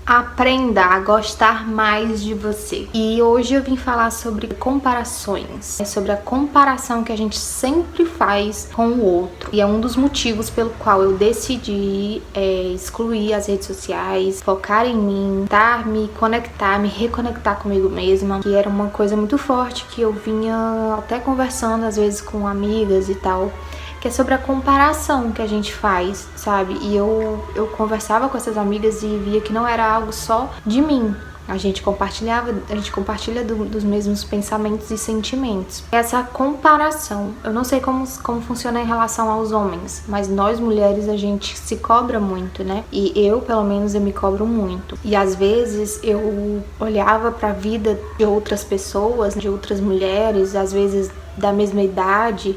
Aprenda a gostar mais de você. E hoje eu vim falar sobre comparações, sobre a comparação que a gente sempre faz com o outro. E é um dos motivos pelo qual eu decidi excluir as redes sociais, focar em mim, tentar me conectar, me reconectar comigo mesma, que era uma coisa muito forte que eu vinha até conversando às vezes com amigas e tal, que é sobre a comparação que a gente faz, sabe? E eu conversava com essas amigas e via que não era algo só de mim. A gente compartilha dos mesmos pensamentos e sentimentos. Essa comparação, eu não sei como funciona em relação aos homens, mas nós mulheres a gente se cobra muito, né? E eu, pelo menos, eu me cobro muito. E às vezes eu olhava pra vida de outras pessoas, de outras mulheres, às vezes da mesma idade,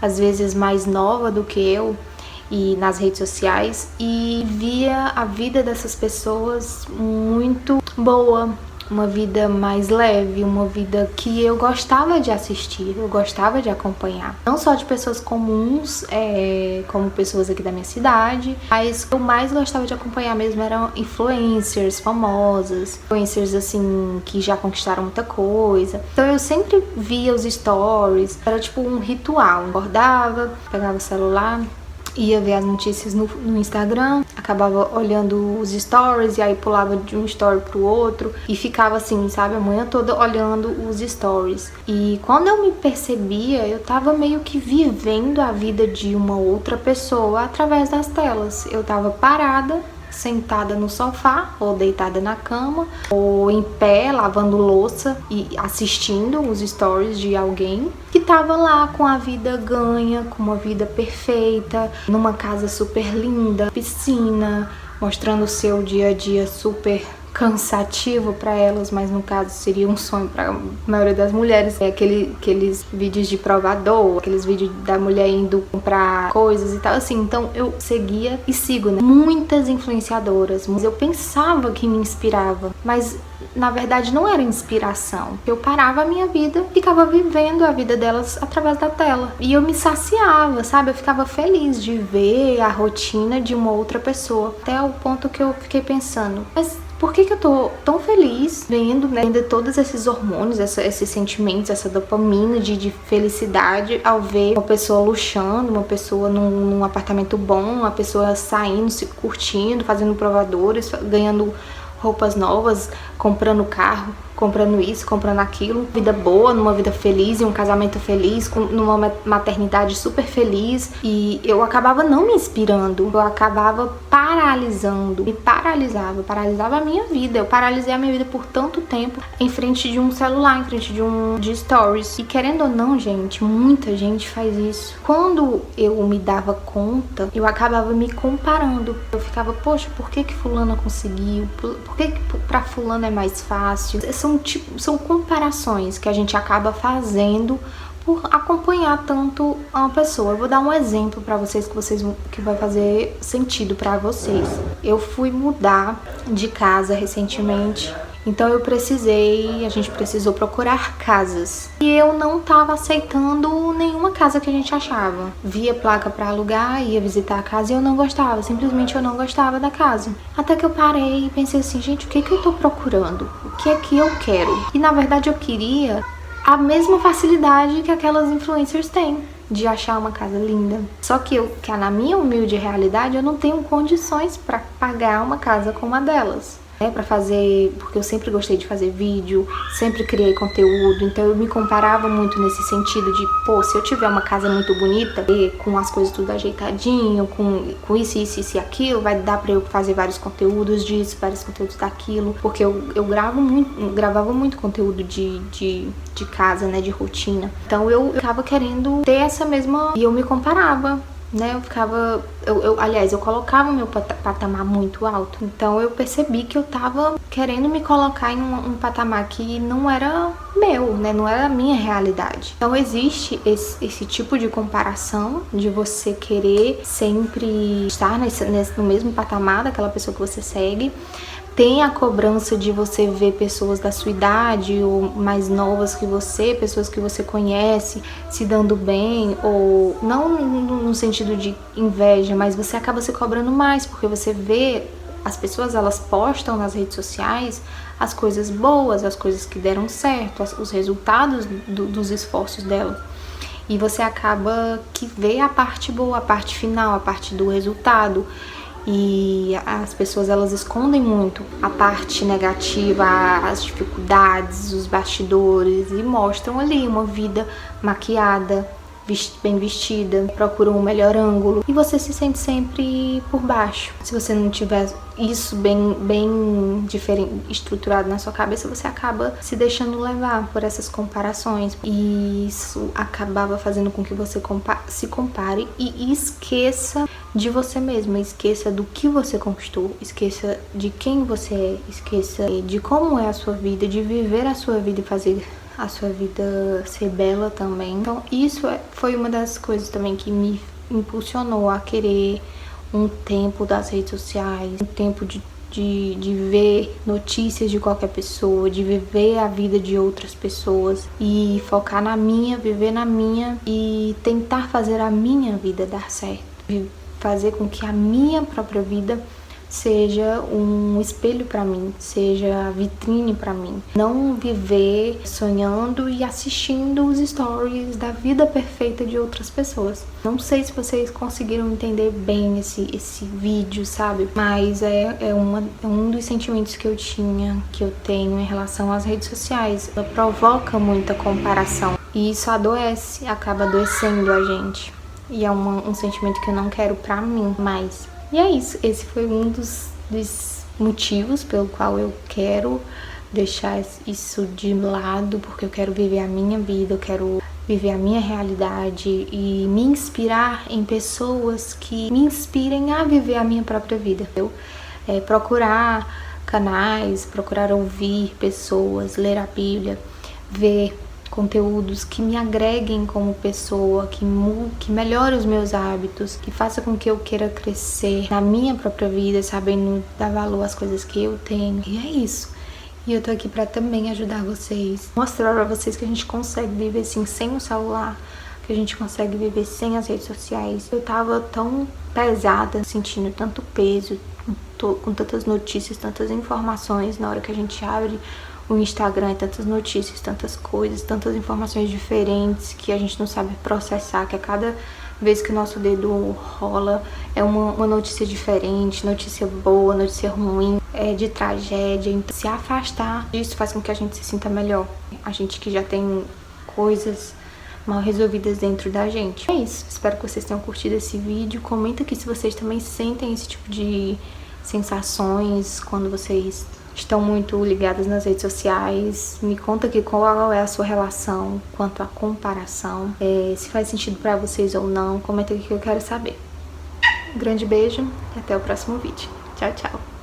às vezes mais nova do que eu, e nas redes sociais, e via a vida dessas pessoas muito boa, uma vida mais leve, uma vida que eu gostava de assistir, eu gostava de acompanhar. Não só de pessoas comuns, como pessoas aqui da minha cidade, mas o que eu mais gostava de acompanhar mesmo eram influencers famosas, influencers assim, que já conquistaram muita coisa. Então eu sempre via os stories, era tipo um ritual. Eu acordava, pegava o celular, ia ver as notícias no Instagram, acabava olhando os stories e aí pulava de um story pro outro e ficava assim, sabe, a manhã toda olhando os stories. E quando eu me percebia, eu tava meio que vivendo a vida de uma outra pessoa através das telas. Eu tava parada, sentada no sofá, ou deitada na cama, ou em pé, lavando louça e assistindo os stories de alguém que tava lá com a vida ganha, com uma vida perfeita, numa casa super linda, piscina, mostrando o seu dia a dia super cansativo para elas, mas no caso seria um sonho para a maioria das mulheres. Aqueles vídeos de provador, aqueles vídeos da mulher indo comprar coisas e tal, assim. Então eu seguia e sigo, né, muitas influenciadoras, mas eu pensava que me inspirava, mas na verdade não era inspiração. Eu parava a minha vida, ficava vivendo a vida delas através da tela. E eu me saciava, sabe? Eu ficava feliz de ver a rotina de uma outra pessoa. Até o ponto que eu fiquei pensando, mas por que eu tô tão feliz vendo, né, todos esses hormônios, esses sentimentos, essa dopamina de felicidade ao ver uma pessoa luxando, uma pessoa num apartamento bom, uma pessoa saindo, se curtindo, fazendo provadores, ganhando roupas novas, comprando carro, comprando isso, comprando aquilo, vida boa, numa vida feliz, em um casamento feliz, numa maternidade super feliz, e eu acabava não me inspirando, eu acabava paralisando, paralisava a minha vida. Eu paralisei a minha vida por tanto tempo em frente de um celular, em frente de stories. E querendo ou não, gente, muita gente faz isso. Quando eu me dava conta, eu acabava me comparando. Eu ficava, poxa, por que fulana conseguiu? Por que pra fulana é mais fácil? São comparações que a gente acaba fazendo por acompanhar tanto uma pessoa. Eu vou dar um exemplo pra vocês que vai fazer sentido pra vocês. Eu fui mudar de casa recentemente, então a gente precisou procurar casas. E eu não tava aceitando nenhuma casa que a gente achava. Via placa pra alugar, ia visitar a casa e eu não gostava, simplesmente eu não gostava da casa. Até que eu parei e pensei assim, gente, o que eu tô procurando? O que é que eu quero? E na verdade eu queria a mesma facilidade que aquelas influencers têm de achar uma casa linda. Só que na minha humilde realidade, eu não tenho condições para pagar uma casa como a delas. Para fazer, porque eu sempre gostei de fazer vídeo, sempre criei conteúdo, então eu me comparava muito nesse sentido de, pô, se eu tiver uma casa muito bonita, e com as coisas tudo ajeitadinho, com isso e aquilo, vai dar pra eu fazer vários conteúdos disso, vários conteúdos daquilo, porque eu gravava muito conteúdo de casa, né, de rotina. Então eu ficava querendo ter essa mesma, e eu me comparava, né, aliás, eu colocava o meu patamar muito alto. Então eu percebi que eu tava querendo me colocar em um patamar que não era meu, né, não era a minha realidade. Então existe esse tipo de comparação, de você querer sempre estar no mesmo patamar daquela pessoa que você segue. Tem a cobrança de você ver pessoas da sua idade ou mais novas que você, pessoas que você conhece se dando bem, ou não no sentido de inveja, mas você acaba se cobrando mais porque você vê As pessoas, elas postam nas redes sociais as coisas boas, as coisas que deram certo, os resultados dos esforços delas. E você acaba que vê a parte boa, a parte final, a parte do resultado. E as pessoas, elas escondem muito a parte negativa, as dificuldades, os bastidores, e mostram ali uma vida maquiada, bem vestida, procuram um melhor ângulo, e você se sente sempre por baixo. Se você não tiver isso bem diferente, estruturado na sua cabeça, você acaba se deixando levar por essas comparações, e isso acabava fazendo com que você se compare e esqueça de você mesma, esqueça do que você conquistou, esqueça de quem você é, esqueça de como é a sua vida, de viver a sua vida e fazer a sua vida ser bela também. Então isso foi uma das coisas também que me impulsionou a querer um tempo das redes sociais, um tempo de ver notícias de qualquer pessoa, de viver a vida de outras pessoas e focar na minha, viver na minha e tentar fazer a minha vida dar certo, fazer com que a minha própria vida seja um espelho para mim, seja vitrine para mim. Não viver sonhando e assistindo os stories da vida perfeita de outras pessoas. Não sei se vocês conseguiram entender bem esse vídeo, sabe? Mas é um dos sentimentos que eu tenho em relação às redes sociais. Ela provoca muita comparação e isso adoece, acaba adoecendo a gente. E é um sentimento que eu não quero pra mim mais. E é isso, esse foi um dos motivos pelo qual eu quero deixar isso de lado, porque eu quero viver a minha vida, eu quero viver a minha realidade e me inspirar em pessoas que me inspirem a viver a minha própria vida. Procurar canais, procurar ouvir pessoas, ler a Bíblia, ver conteúdos que me agreguem como pessoa, que melhore os meus hábitos, que faça com que eu queira crescer na minha própria vida, sabendo dar valor às coisas que eu tenho. E é isso. E eu tô aqui pra também ajudar vocês, mostrar pra vocês que a gente consegue viver assim sem o celular, que a gente consegue viver sem as redes sociais. Eu tava tão pesada, sentindo tanto peso, com tantas notícias, tantas informações na hora que a gente abre o Instagram, tantas notícias, tantas coisas, tantas informações diferentes que a gente não sabe processar, que a cada vez que o nosso dedo rola é uma notícia diferente, notícia boa, notícia ruim, de tragédia. Então, se afastar disso faz com que a gente se sinta melhor. A gente que já tem coisas mal resolvidas dentro da gente. É isso, espero que vocês tenham curtido esse vídeo. Comenta aqui se vocês também sentem esse tipo de sensações quando vocês estão muito ligadas nas redes sociais. Me conta aqui qual é a sua relação quanto à comparação, se faz sentido pra vocês ou não. Comenta aqui que eu quero saber. Um grande beijo e até o próximo vídeo. Tchau, tchau!